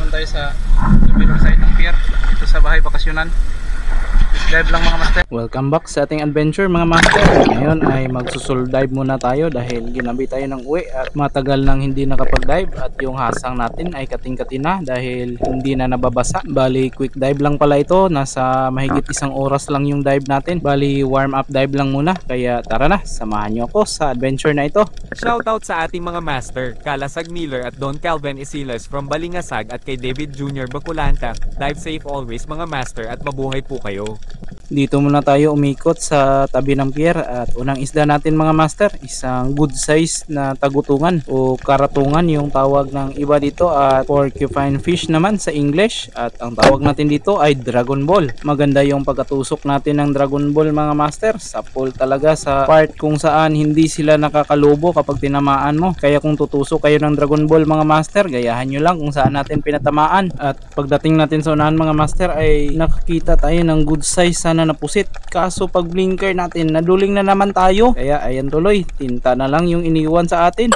naman tayo sa kabilang side ng pier dito sa bahay bakasyonan. Dive lang mga master. Welcome back sa ating adventure mga master. Ngayon ay magsusul dive muna tayo dahil ginabi tayo ng uwi at matagal nang hindi nakapag-dive at yung hasang natin ay kating-kati na dahil hindi na nababasa. Bali quick dive lang pala ito, nasa mahigit 1 oras lang yung dive natin. Bali warm up dive lang muna, kaya tara na, samahan nyo ako sa adventure na ito. Shoutout sa ating mga master, Kalasag Miller at Don Calvin Isilas from Balingasag at kay David Jr. Baculanta. Dive safe always mga master at mabuhay po kayo. Dito muna tayo umikot sa tabi ng pier at unang isda natin mga master, isang good size na tagutungan o karatungan yung tawag ng iba dito at porcupine fish naman sa English, at ang tawag natin dito ay dragon ball. Maganda yung pagkatusok natin ng dragon ball mga master, sapol talaga sa part kung saan hindi sila nakakalubo kapag tinamaan mo. Kaya kung tutusok kayo ng dragon ball mga master, gayahan nyo lang kung saan natin pinatamaan. At pagdating natin sa unahan mga master ay nakakita tayo ng good size sana na pusit, kaso pag blinker natin naduling na naman tayo, kaya ayan tuloy, tinta na lang yung iniwan sa atin.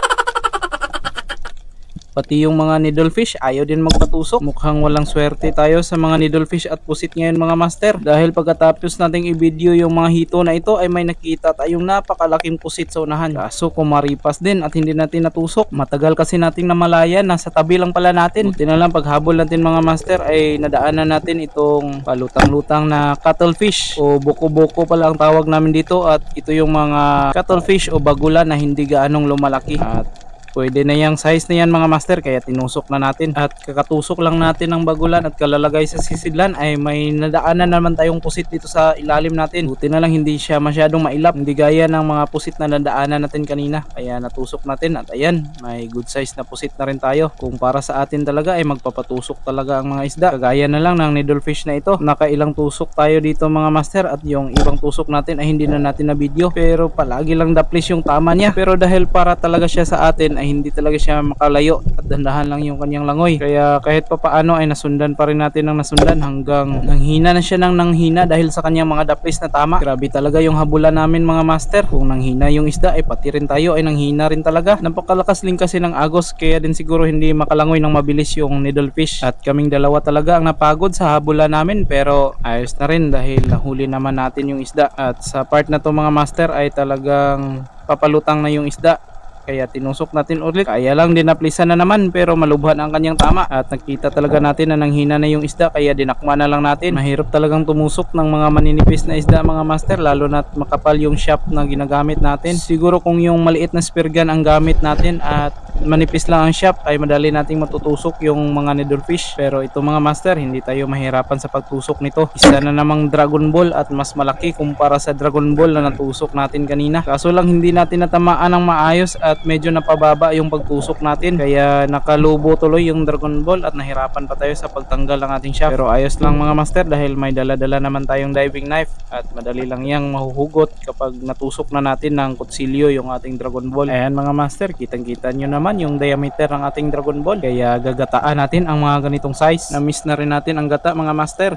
Pati yung mga needlefish ayaw din magpatusok. Mukhang walang swerte tayo sa mga needlefish at pusit ngayon mga master, dahil pagkatapos nating i-video yung mga hito na ito ay may nakita tayong napakalaking pusit sa unahan, kaso kumaripas din at hindi natin natusok. Matagal kasi nating namalayan, nasa tabi lang pala natin. Buti na lang paghabol natin mga master ay nadaanan natin itong palutang-lutang na cuttlefish o buko-buko pala ang tawag namin dito, at ito yung mga cuttlefish o bagulan na hindi gaanong lumalaki at pwede na yung size na yan mga master, kaya tinusok na natin. At kakatusok lang natin ng bagulan at kalalagay sa sisidlan ay may nadaanan naman tayong pusit dito sa ilalim natin. Buti na lang hindi siya masyadong mailap, hindi gaya ng mga pusit na nadaanan natin kanina, kaya natusok natin at ayan, may good size na pusit na rin tayo. Kung para sa atin talaga ay magpapatusok talaga ang mga isda, kagaya na lang ng needlefish na ito. Nakailang tusok tayo dito mga master at yung ibang tusok natin ay hindi na natin na video, pero palagi lang daplis yung tama niya. Pero dahil para talaga siya sa atin ay hindi talaga siya makalayo at dandahan lang yung kanyang langoy, kaya kahit pa paano ay nasundan pa rin natin ng nasundan hanggang nanghina na siya ng nanghina dahil sa kanyang mga daplis na tama. Grabe talaga yung habulan namin mga master, kung nanghina yung isda ay pati rin tayo ay nanghina rin talaga. Napakalakas din kasi ng agos, kaya din siguro hindi makalangoy ng mabilis yung needlefish at kaming dalawa talaga ang napagod sa habulan namin, pero ayos na rin dahil nahuli naman natin yung isda. At sa part na to mga master ay talagang papalutang na yung isda, kaya tinusok natin ulit. Kaya lang dinaplisan na naman, pero malubhan ang kanyang tama at nakita talaga natin na nanghina na yung isda, kaya dinakma na lang natin. Mahirap talagang tumusok ng mga maninipis na isda mga master, lalo na makapal yung shop na ginagamit natin. Siguro kung yung maliit na spear gun ang gamit natin at manipis lang ang shop ay madali nating matutusok yung mga needlefish, pero ito mga master hindi tayo mahirapan sa pagtusok nito. Isa na namang dragon ball at mas malaki kumpara sa dragon ball na natusok natin kanina, kaso lang hindi natin natamaan ng maayos at medyo napababa yung pagtusok natin, kaya nakalubo tuloy yung dragon ball at nahirapan pa tayo sa pagtanggal ng ating shaft. Pero ayos lang mga master dahil may dala-dala naman tayong diving knife at madali lang yang mahuhugot kapag natusok na natin ng kutsilyo yung ating dragon ball. Ayan mga master, kitang-kita nyo naman yung diameter ng ating dragon ball, kaya gagataan natin ang mga ganitong size. Na-miss na rin natin ang gata mga master.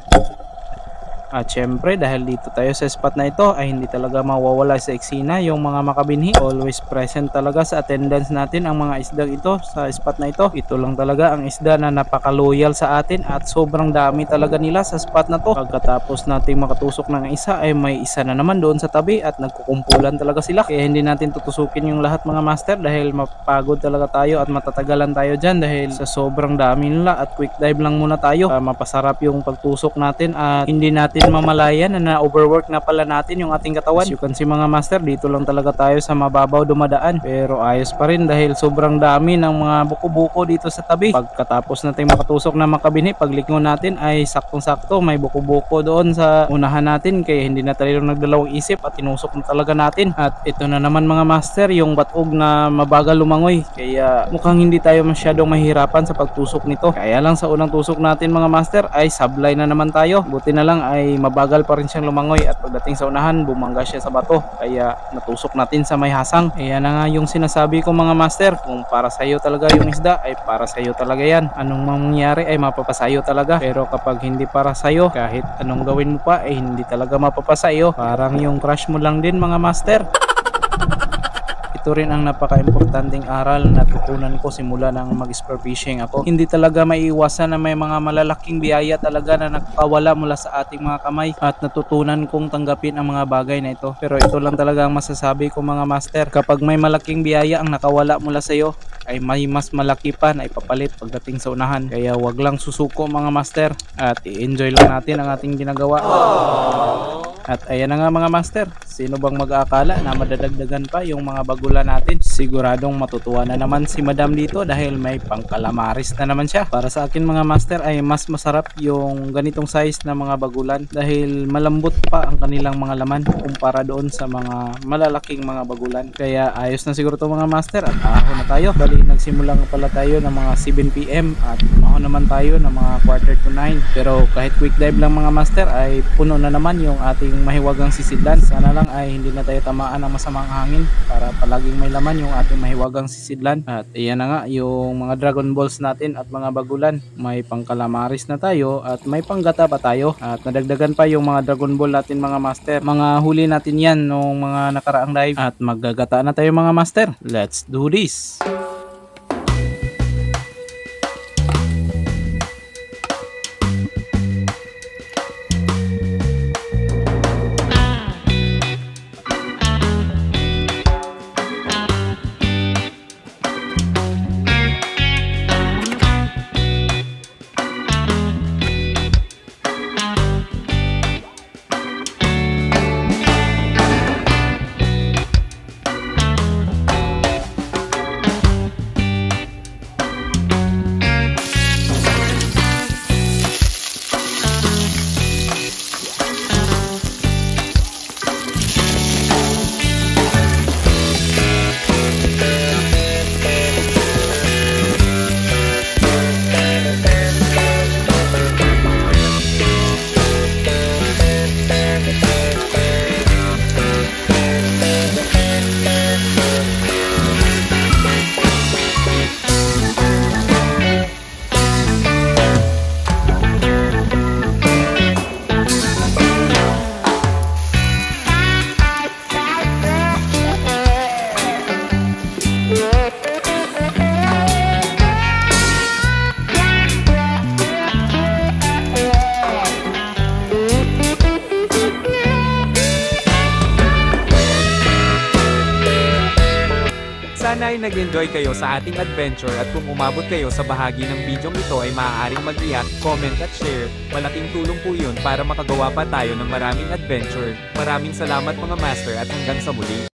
At syempre dahil dito tayo sa spot na ito ay hindi talaga mawawala sa eksena yung mga makabinhi. Always present talaga sa attendance natin ang mga isdang ito sa spot na ito. Ito lang talaga ang isda na napaka-loyal sa atin at sobrang dami talaga nila sa spot na to. Pagkatapos nating makatusok ng isa ay may isa na naman doon sa tabi at nagkukumpulan talaga sila. Kaya hindi natin tutusukin yung lahat mga master dahil mapagod talaga tayo at matatagalan tayo dyan dahil sa sobrang dami nila. At quick dive lang muna tayo, mapasarap yung pagtusok natin at hindi natin mamalayan na overwork na pala natin yung ating katawan. As you can see mga master, dito lang talaga tayo sa mababaw dumadaan, pero ayos pa rin dahil sobrang dami ng mga buko-buko dito sa tabi. Pagkatapos natin makatusok na makabinhi, paglingon natin ay saktong-sakto may buko-buko doon sa unahan natin, kaya hindi na tayo nagdalawang isip at tinusok na talaga natin. At ito na naman mga master yung batog na mabagal lumangoy, kaya mukhang hindi tayo masyadong mahirapan sa pagtusok nito. Kaya lang sa unang tusok natin mga master ay sablay na naman tayo. Buti na lang ay mabagal pa rin siyang lumangoy at pagdating sa unahan bumangga siya sa bato, kaya natusok natin sa may hasang. Kaya na nga yung sinasabi ko mga master, kung para sa iyo talaga yung isda ay para sa iyo talaga yan. Anong mangyari ay mapapasayo talaga, pero kapag hindi para sa iyo, kahit anong gawin mo pa ay hindi talaga mapapasayo. Parang yung crush mo lang din mga master. ito rin ang napaka-importanting aral na tutunan ko simula ng mag-spearfishing ako. Hindi talaga maiiwasan na may mga malalaking biyaya talaga na nakakawala mula sa ating mga kamay at natutunan kong tanggapin ang mga bagay na ito. Pero ito lang talaga ang masasabi ko mga master, kapag may malaking biyaya ang nakawala mula sa iyo, ay may mas malaki pa na ipapalit pagdating sa unahan. Kaya wag lang susuko mga master at i-enjoy lang natin ang ating ginagawa. At ayan na nga mga master, sino bang mag-aakala na madadagdagan pa yung mga bagulan natin? Siguradong matutuwa na naman si madam dito dahil may pangkalamaris na naman siya. Para sa akin mga master ay mas masarap yung ganitong size na mga bagulan dahil malambot pa ang kanilang mga laman kumpara doon sa mga malalaking mga bagulan. Kaya ayos na siguro to mga master at ahon na tayo. Bali nagsimula nga pala tayo ng mga 7 PM at ahon naman tayo ng mga 8:45. Pero kahit quick dive lang mga master ay puno na naman yung ating mahiwagang sisidlan. Sana lang ay hindi na tayo tamaan ng masamang hangin para palaging may laman yung ating mahiwagang sisidlan. At iyan na nga yung mga Dragon Balls natin at mga bagulan. May pangkalamaris na tayo at may panggata pa tayo at nadagdagan pa yung mga Dragon Ball natin mga master. Mga huli natin yan nung mga nakaraang live at maggagata na tayo mga master. Let's do this! Sana ay nag-enjoy kayo sa ating adventure at kung umabot kayo sa bahagi ng video ito ay maaaring mag-react, comment at share. Malaking tulong po yun para makagawa pa tayo ng maraming adventure. Maraming salamat mga master at hanggang sa muli.